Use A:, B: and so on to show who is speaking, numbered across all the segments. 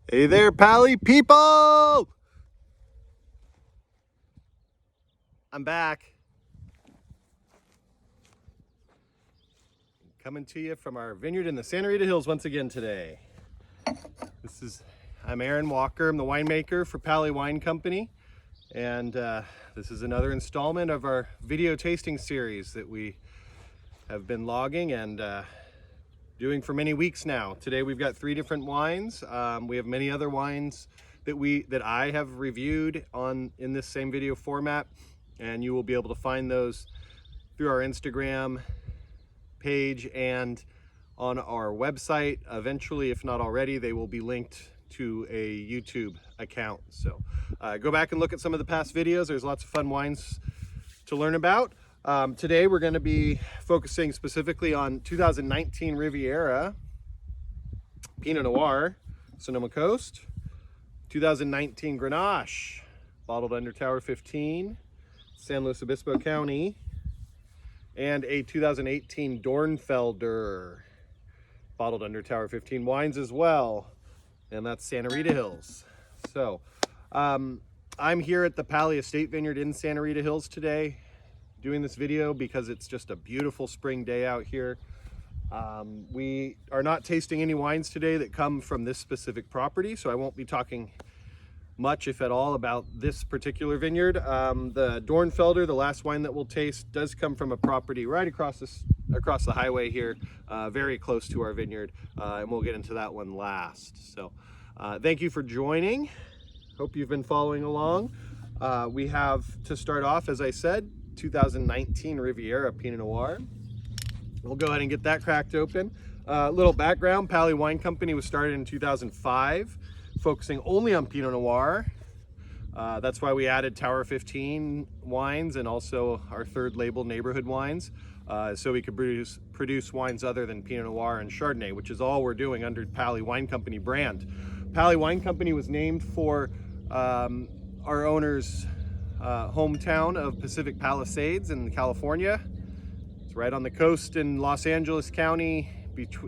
A: Hey there, Pali people! I'm back. Coming to you from our vineyard in the Santa Rita Hills once again today. I'm Aaron Walker. I'm the winemaker for Pali Wine Company. And this is another installment of our video tasting series that we have been logging and doing for many weeks now. Today we've got 3 different wines. We have many other wines that I have reviewed in this same video format, and you will be able to find those through our Instagram page and on our website. Eventually, if not already, they will be linked to a YouTube account. So go back and look at some of the past videos. There's lots of fun wines to learn about. Today we're going to be focusing specifically on 2019 Riviera Pinot Noir, Sonoma Coast, 2019 Grenache, bottled under Tower 15, San Luis Obispo County, and a 2018 Dornfelder, bottled under Tower 15 wines as well, and that's Santa Rita Hills. So I'm here at the Pali Estate Vineyard in Santa Rita Hills today, doing this video because it's just a beautiful spring day out here. We are not tasting any wines today that come from this specific property, so I won't be talking much, if at all, about this particular vineyard. The Dornfelder, the last wine that we'll taste, does come from a property right across the highway here, very close to our vineyard, and we'll get into that one last. So thank you for joining. Hope you've been following along. We have, to start off, as I said, 2019 Riviera Pinot Noir. We'll go ahead and get that cracked open. Little background: Pali Wine Company was started in 2005, focusing only on Pinot Noir. That's why we added Tower 15 wines and also our third label, Neighborhood Wines, so we could produce wines other than Pinot Noir and Chardonnay, which is all we're doing under Pali Wine Company brand. Pali Wine Company was named for our owner's hometown of Pacific Palisades in California. It's right on the coast in Los Angeles County,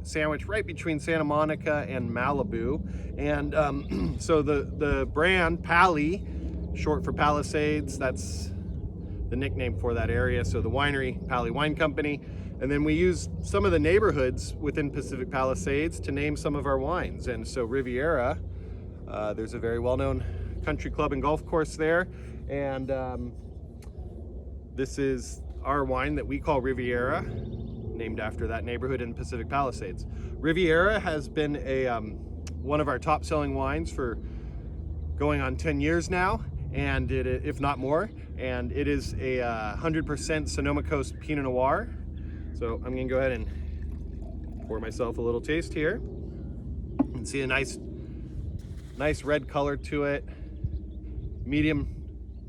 A: sandwiched right between Santa Monica and Malibu. And so the brand Pali, short for Palisades, that's the nickname for that area. So the winery, Pali Wine Company. And then we use some of the neighborhoods within Pacific Palisades to name some of our wines. And so Riviera, there's a very well-known country club and golf course there. And this is our wine that we call Riviera, named after that neighborhood in Pacific Palisades. Riviera has been one of our top-selling wines for going on 10 years now, and if not more. And it is a 100% Sonoma Coast Pinot Noir. So I'm gonna go ahead and pour myself a little taste here. You can see a nice red color to it. Medium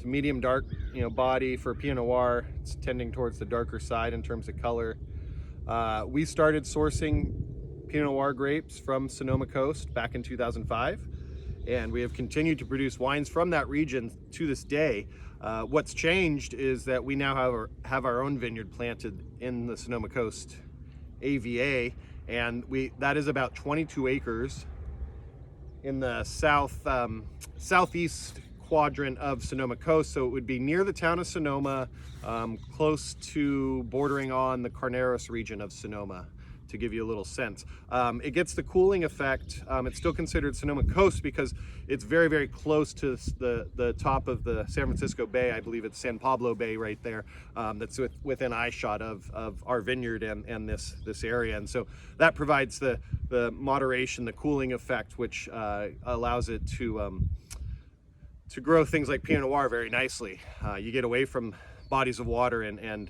A: to medium dark, body for Pinot Noir. It's tending towards the darker side in terms of color. We started sourcing Pinot Noir grapes from Sonoma Coast back in 2005, and we have continued to produce wines from that region to this day. What's changed is that we now have our own vineyard planted in the Sonoma Coast AVA, and that is about 22 acres in the southeast quadrant of Sonoma Coast. So it would be near the town of Sonoma, close to bordering on the Carneros region of Sonoma, to give you a little sense. It gets the cooling effect. It's still considered Sonoma Coast because it's very, very close to the top of the San Francisco Bay. I believe it's San Pablo Bay right there. That's within eyeshot of our vineyard and this area. And so that provides the moderation, the cooling effect, which allows it to grow things like Pinot Noir very nicely. You get away from bodies of water and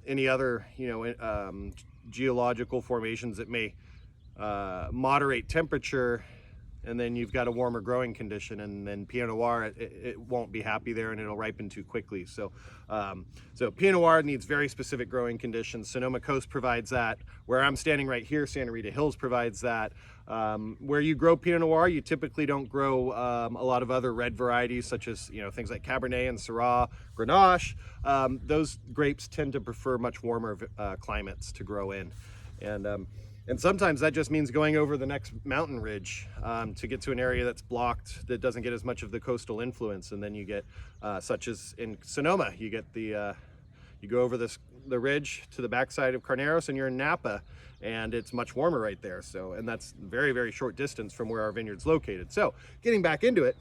A: any other geological formations that may moderate temperature, and then you've got a warmer growing condition, and then Pinot Noir, it won't be happy there and it'll ripen too quickly. So Pinot Noir needs very specific growing conditions. Sonoma Coast provides that. Where I'm standing right here, Santa Rita Hills provides that. Where you grow Pinot Noir, you typically don't grow a lot of other red varieties, such as things like Cabernet and Syrah, Grenache. Those grapes tend to prefer much warmer climates to grow in. And And sometimes that just means going over the next mountain ridge to get to an area that's blocked, that doesn't get as much of the coastal influence. And then you get, such as in Sonoma, you get you go over the ridge to the backside of Carneros and you're in Napa, and it's much warmer right there. So, and that's very, very short distance from where our vineyard's located. So getting back into it,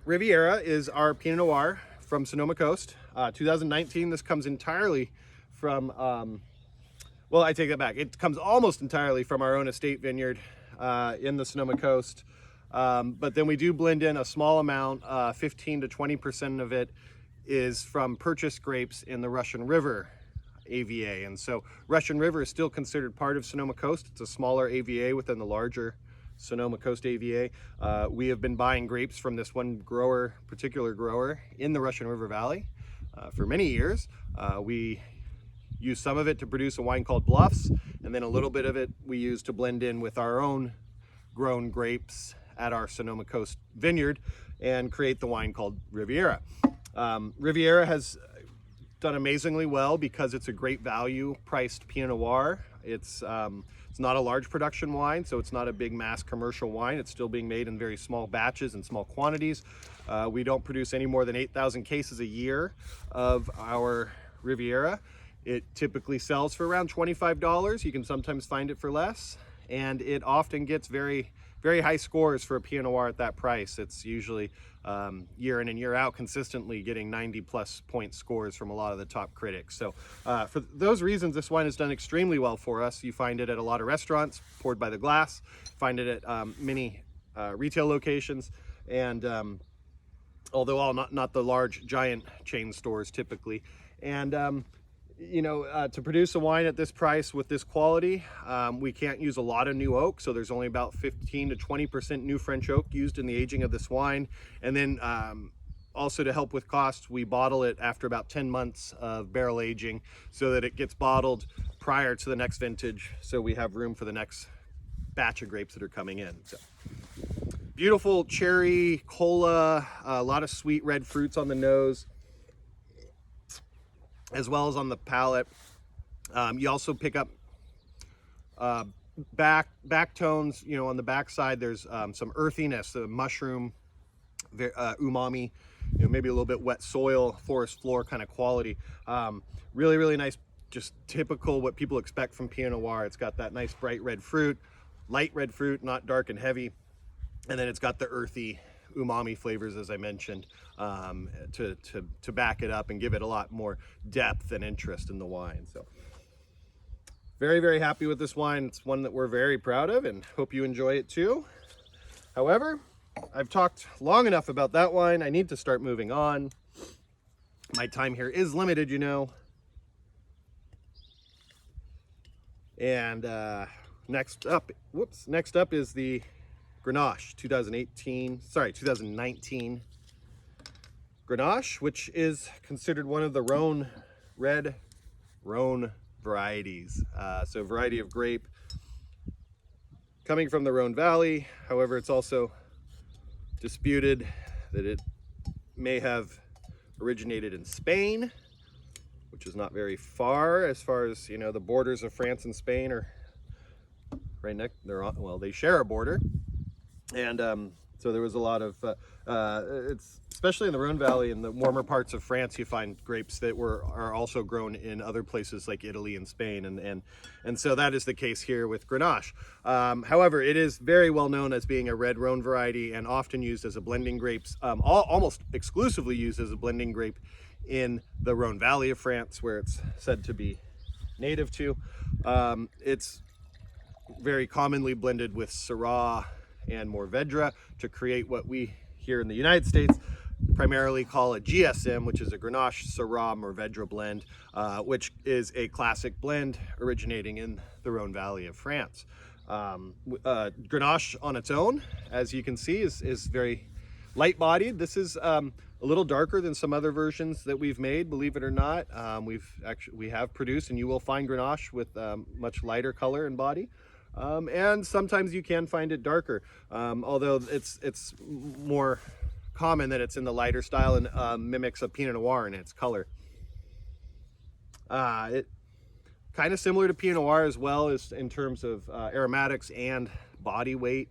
A: Riviera is our Pinot Noir from Sonoma Coast. 2019, this comes entirely from, well, I take that back. It comes almost entirely from our own estate vineyard in the Sonoma Coast. But then we do blend in a small amount, 15 to 20% of it is from purchased grapes in the Russian River AVA. And so Russian River is still considered part of Sonoma Coast. It's a smaller AVA within the larger Sonoma Coast AVA. We have been buying grapes from this one particular grower in the Russian River Valley for many years. We use some of it to produce a wine called Bluffs, and then a little bit of it we use to blend in with our own grown grapes at our Sonoma Coast vineyard and create the wine called Riviera. Riviera has done amazingly well because it's a great value priced Pinot Noir. It's not a large production wine, so it's not a big mass commercial wine. It's still being made in very small batches and small quantities. We don't produce any more than 8,000 cases a year of our Riviera. It typically sells for around $25. You can sometimes find it for less, and it often gets very, very high scores for a Pinot Noir at that price. It's usually year in and year out consistently getting 90+ point scores from a lot of the top critics. So for those reasons, this wine has done extremely well for us. You find it at a lot of restaurants, poured by the glass. Find it at many retail locations, and although all not the large giant chain stores typically. And you know, to produce a wine at this price with this quality, we can't use a lot of new oak, so there's only about 15 to 20% new French oak used in the aging of this wine. And then also to help with costs, we bottle it after about 10 months of barrel aging so that it gets bottled prior to the next vintage, so we have room for the next batch of grapes that are coming in. So, beautiful cherry, cola, a lot of sweet red fruits on the nose, as well as on the palate. You also pick up back tones. You know, on the back side there's some earthiness, the mushroom, umami, you know, maybe a little bit wet soil, forest floor kind of quality. Really, really nice, just typical what people expect from Pinot Noir. It's got that nice bright red fruit, light red fruit, not dark and heavy, and then it's got the earthy umami flavors, as I mentioned, to back it up and give it a lot more depth and interest in the wine. So very, very happy with this wine. It's one that we're very proud of and hope you enjoy it too. However, I've talked long enough about that wine. I need to start moving on. My time here is limited, you know. And next up is the Grenache 2019 Grenache, which is considered one of the red Rhone varieties. So a variety of grape coming from the Rhone Valley. However, it's also disputed that it may have originated in Spain, which is not very far as, you know, the borders of France and Spain are right next. They share a border. And so there was a lot of, it's especially in the Rhone Valley, in the warmer parts of France, you find grapes that are also grown in other places like Italy and Spain, and so that is the case here with Grenache. However, it is very well known as being a red Rhone variety and often used as a blending grapes, almost exclusively used as a blending grape in the Rhone Valley of France, where it's said to be native to. It's very commonly blended with Syrah and Mourvedre to create what we here in the United States primarily call a GSM, which is a Grenache Syrah Mourvedre blend, which is a classic blend originating in the Rhone Valley of France. Grenache on its own, as you can see, is very light-bodied. This is a little darker than some other versions that we've made, believe it or not. We have produced, and you will find Grenache with much lighter color and body. And sometimes you can find it darker, although it's more common that it's in the lighter style and mimics a Pinot Noir in its color. It kind of similar to Pinot Noir as well as in terms of aromatics and body weight.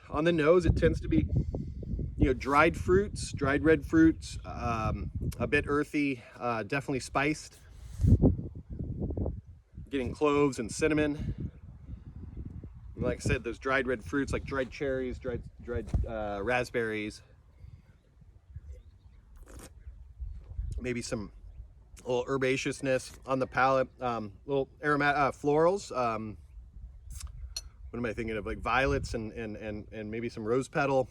A: On the nose, it tends to be, you know, dried fruits, dried red fruits, a bit earthy, definitely spiced. Getting cloves and cinnamon. And like I said, those dried red fruits like dried cherries, dried raspberries. Maybe some little herbaceousness on the palate, little aromatic florals. What am I thinking of? Like violets and maybe some rose petal.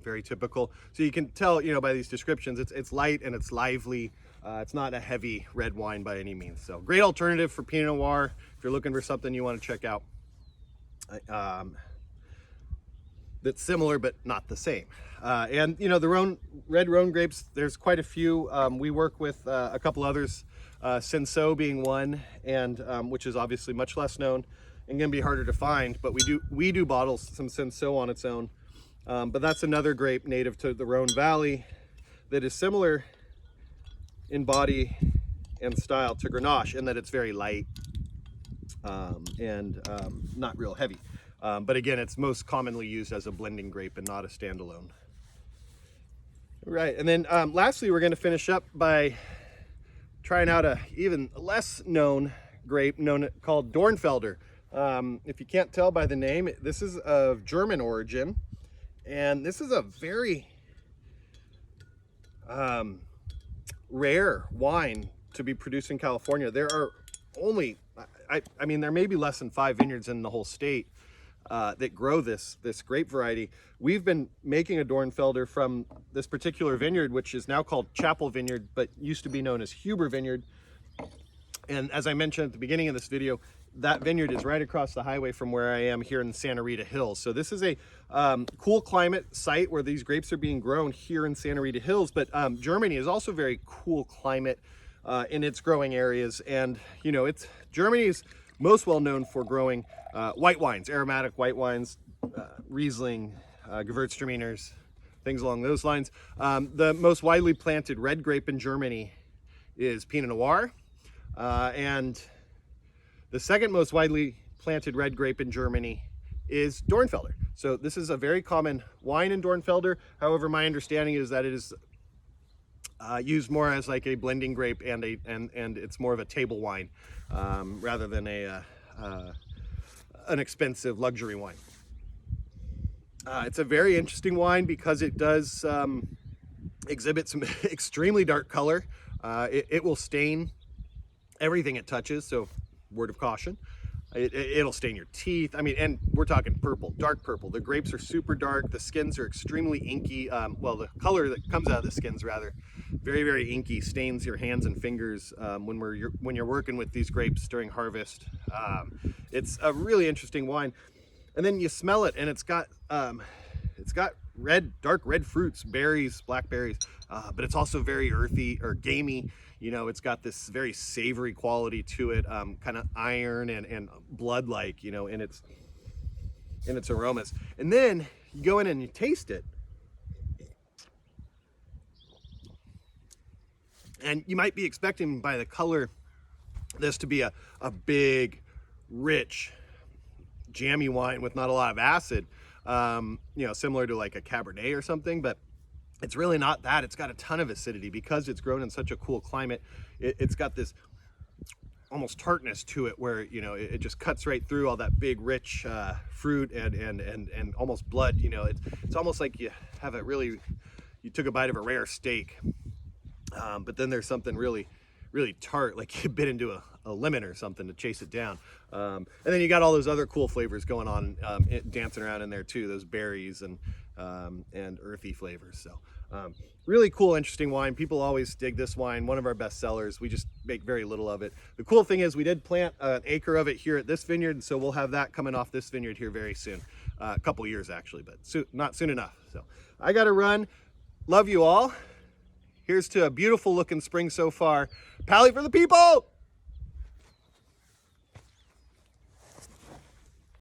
A: Very typical. So you can tell, you know, by these descriptions, it's light and it's lively. It's not a heavy red wine by any means. So great alternative for Pinot Noir if you're looking for something you want to check out. That's similar but not the same. And you know, the red Rhone grapes, there's quite a few. We work with a couple others, Cinsault being one, and which is obviously much less known and gonna be harder to find, but we do bottle some Cinsault on its own. But that's another grape native to the Rhone Valley that is similar in body and style to Grenache in that it's very light and not real heavy. But again, it's most commonly used as a blending grape and not a standalone. Right, and then lastly, we're going to finish up by trying out a even less known grape called Dornfelder. If you can't tell by the name, this is of German origin, and this is a very rare wine to be produced in California. There are only, I mean, there may be less than 5 vineyards in the whole state that grow this grape variety. We've been making a Dornfelder from this particular vineyard, which is now called Chapel Vineyard, but used to be known as Huber Vineyard. And as I mentioned at the beginning of this video, that vineyard is right across the highway from where I am here in Santa Rita Hills. So this is a cool climate site where these grapes are being grown here in Santa Rita Hills. But Germany is also very cool climate in its growing areas. And, you know, Germany is most well known for growing white wines, aromatic white wines, Riesling, Gewürztraminers, things along those lines. The most widely planted red grape in Germany is Pinot Noir. And the second most widely planted red grape in Germany is Dornfelder. So this is a very common wine in Dornfelder. However, my understanding is that it is used more as like a blending grape and it's more of a table wine rather than an expensive luxury wine. It's a very interesting wine because it does exhibit some extremely dark color. It will stain everything it touches, so word of caution. It'll stain your teeth. I mean, and we're talking purple, dark purple. The grapes are super dark. The skins are extremely inky. Well, the color that comes out of the skins, rather, very, very inky, stains your hands and fingers when you're working with these grapes during harvest. It's a really interesting wine. And then you smell it, and it's got dark red fruits, berries, blackberries, but it's also very earthy or gamey. You know, it's got this very savory quality to it, kind of iron and blood-like, you know, in its aromas. And then you go in and you taste it, and you might be expecting by the color this to be a big, rich, jammy wine with not a lot of acid, you know, similar to like a Cabernet or something, but it's really not that. It's got a ton of acidity because it's grown in such a cool climate. It's got this almost tartness to it where, you know, it just cuts right through all that big, rich fruit and almost blood. You know, it's almost like you took a bite of a rare steak, but then there's something really, really tart, like you bit into a lemon or something to chase it down. And then you got all those other cool flavors going on, dancing around in there too, those berries and earthy flavors. So really cool, interesting wine. People always dig this wine, one of our best sellers. We just make very little of it. The cool thing is we did plant an acre of it here at this vineyard, and so we'll have that coming off this vineyard here very soon. A couple years actually, but not soon enough. So I gotta run. Love you all. Here's to a beautiful looking spring so far. Pali for the people!